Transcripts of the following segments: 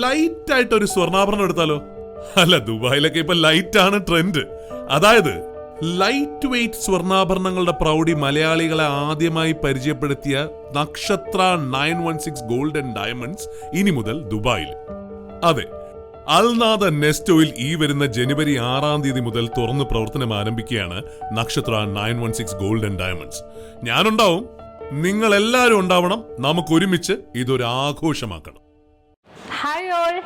Light ആയിട്ട് ഒരു സ്വർണ്ണാഭരണം എടുത്താലോ? അല്ല, ദുബായിലൊക്കെ ഇപ്പൊ ലൈറ്റ് ആണ് ട്രെൻഡ്. അതായത് ലൈറ്റ് വെയ്റ്റ് സ്വർണ്ണാഭരണങ്ങളുടെ പ്രൗഢി മലയാളികളെ ആദ്യമായി പരിചയപ്പെടുത്തിയ നക്ഷത്ര 916 ഗോൾഡ് ആൻഡ് ഡയമണ്ട്സ് ഇനി മുതൽ ദുബായിൽ. അതെ, അൽനാദ നെസ്റ്റോയിൽ ഈ വരുന്ന ജനുവരി 6 മുതൽ തുറന്ന് പ്രവർത്തനം ആരംഭിക്കുകയാണ് നക്ഷത്ര 916 ഗോൾഡ് ആൻഡ് ഡയമണ്ട്സ്. ഞാനുണ്ടാവും, നിങ്ങൾ എല്ലാവരും ഉണ്ടാവണം. നമുക്ക് ഒരുമിച്ച് ഇതൊരു ആഘോഷമാക്കണം. ഹായ് ഓൾ,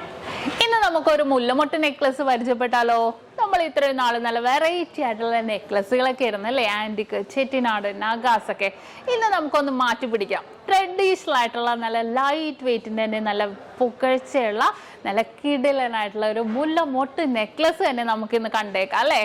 ഇന്ന് നമുക്കൊരു മുല്ലമൊട്ട് നെക്ലസ് പരിചയപ്പെട്ടാലോ? നമ്മൾ ഇത്രയും നാൾ നല്ല വെറൈറ്റി ആയിട്ടുള്ള നെക്ലസുകളൊക്കെ ആയിരുന്നു അല്ലേ, ആൻറ്റിക്ക്, ചെട്ടിനാട്, നഗാസ് ഒക്കെ. ഇന്ന് നമുക്കൊന്ന് മാറ്റി പിടിക്കാം. ട്രഡീഷണൽ ആയിട്ടുള്ള നല്ല ലൈറ്റ് വെയ്റ്റിൻ്റെ തന്നെ നല്ല പുകഴ്ചയുള്ള നല്ല കിടിലനായിട്ടുള്ള ഒരു മുല്ലമൊട്ട് നെക്ലസ് തന്നെ നമുക്കിന്ന് കണ്ടേക്കാം അല്ലേ.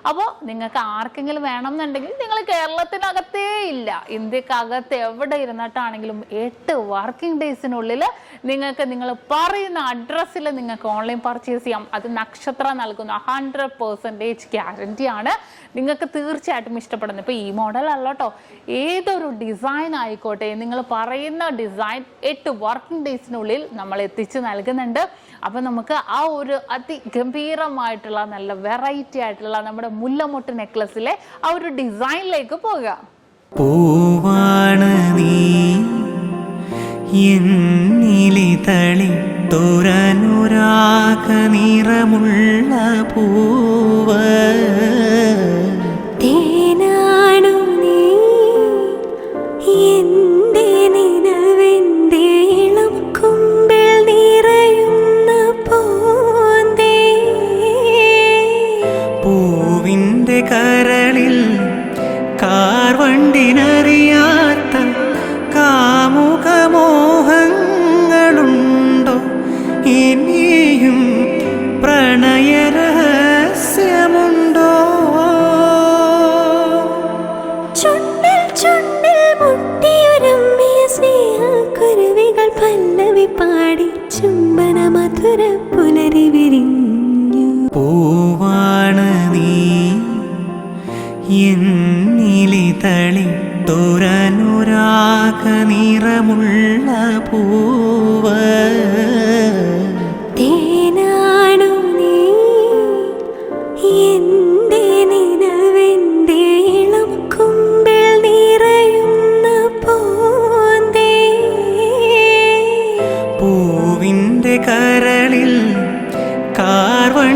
അപ്പോൾ നിങ്ങൾക്ക് ആർക്കെങ്കിലും വേണമെന്നുണ്ടെങ്കിൽ നിങ്ങൾ കേരളത്തിനകത്തേ ഇല്ല, ഇന്ത്യക്കകത്ത് എവിടെ ഇരുന്നിട്ടാണെങ്കിലും 8 വർക്കിംഗ് ഡേയ്സിനുള്ളിൽ നിങ്ങൾക്ക് നിങ്ങൾ പറയുന്ന അഡ്രസ്സിൽ നിങ്ങൾക്ക് ഓൺലൈൻ പർച്ചേസ് ചെയ്യാം. അത് നക്ഷത്ര നൽകുന്ന 100% ഗ്യാരണ്ടി ആണ്. നിങ്ങൾക്ക് തീർച്ചയായിട്ടും ഇഷ്ടപ്പെടുന്നത്. ഇപ്പോൾ ഈ മോഡൽ അല്ല കേട്ടോ, ഏതൊരു ഡിസൈൻ ആയിക്കോട്ടെ, നിങ്ങൾ പറയുന്ന ഡിസൈൻ 8 വർക്കിംഗ് ഡേയ്സിനുള്ളിൽ നമ്മൾ എത്തിച്ച് നൽകുന്നുണ്ട്. അപ്പം നമുക്ക് ആ ഒരു അതിഗംഭീരമായിട്ടുള്ള നല്ല വെറൈറ്റി ആയിട്ടുള്ള നമ്മുടെ മുല്ലമൊട്ട് നെക്ലസിലെ ആ ഒരു ഡിസൈനിലേക്ക് പോകാം. പൂവാണ് നീ എന്നിലെ തളിത്തൊരനുരാഗ നിറമുള്ള പൂവ്, തേനാണു നീ എന്റെ നിലവെന്റെ ഇളം കുമ്പിൽ നിറയുന്ന പോന്തേ, പൂവിൻ്റെ കരളിൽ കാർവണ്ടിനറിയാത്ത കാമുകമോഹങ്ങളുണ്ടോ? ഇനിയും പ്രണയരഹസ്യമുണ്ടോ? ചുണ്ടിൽ ചുണ്ടിൽ മുട്ടിയുരമ്മിയ സ്നേഹക്കുരുവികൾ പല്ലവി പാടി ചുംബന മധുര പുലരി വിരിഞ്ഞു. പൂവാണ് നീ എന്നിലെ തളിത്തൊരനുരാഗ നിറമുള്ള പൂവ്, തേനാണു നീ എന്റെ നിലവെന്റെ ഇളം കുമ്പിൽ നിറയുന്ന പോന്തേ, പൂവിൻ്റെ കരളിൽ കാർവൺ.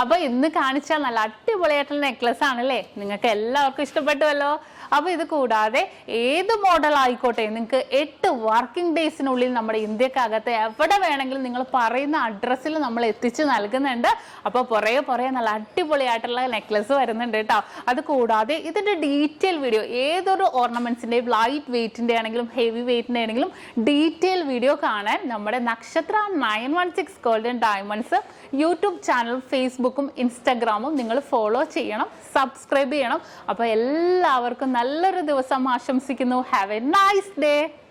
അപ്പൊ ഇന്ന് കാണിച്ച നല്ല അടിപൊളിയായിട്ടുള്ള നെക്ലസ് ആണല്ലേ, നിങ്ങൾക്ക് എല്ലാവർക്കും ഇഷ്ടപ്പെട്ടുവല്ലോ. അപ്പൊ ഇത് കൂടാതെ ഏത് മോഡൽ ആയിക്കോട്ടെ, നിങ്ങൾക്ക് 8 വർക്കിംഗ് ഡേയ്സിനുള്ളിൽ നമ്മുടെ ഇന്ത്യക്കകത്ത് എവിടെ വേണമെങ്കിലും നിങ്ങൾ പറയുന്ന അഡ്രസ്സിൽ നമ്മൾ എത്തിച്ചു നൽകുന്നുണ്ട്. അപ്പോൾ പുറകെ നല്ല അടിപൊളിയായിട്ടുള്ള നെക്ലസ് വരുന്നുണ്ട് കേട്ടോ. അത് കൂടാതെ ഇതിന്റെ ഡീറ്റെയിൽ വീഡിയോ, ഏതൊരു ഓർണമെന്റ്സിന്റെയും ലൈറ്റ് വെയ്റ്റിന്റെ ആണെങ്കിലും ഹെവി വെയ്റ്റിന്റെ ആണെങ്കിലും ഡീറ്റെയിൽ വീഡിയോ കാണാൻ നമ്മുടെ നക്ഷത്ര 916 gold and diamonds YouTube channel, ഫേസ്ബുക്കും ഇൻസ്റ്റാഗ്രാമും നിങ്ങൾ ഫോളോ ചെയ്യണം, സബ്സ്ക്രൈബ് ചെയ്യണം. അപ്പോൾ എല്ലാവർക്കും നല്ലൊരു ദിവസം ആശംസിക്കുന്നു. Have A nice day.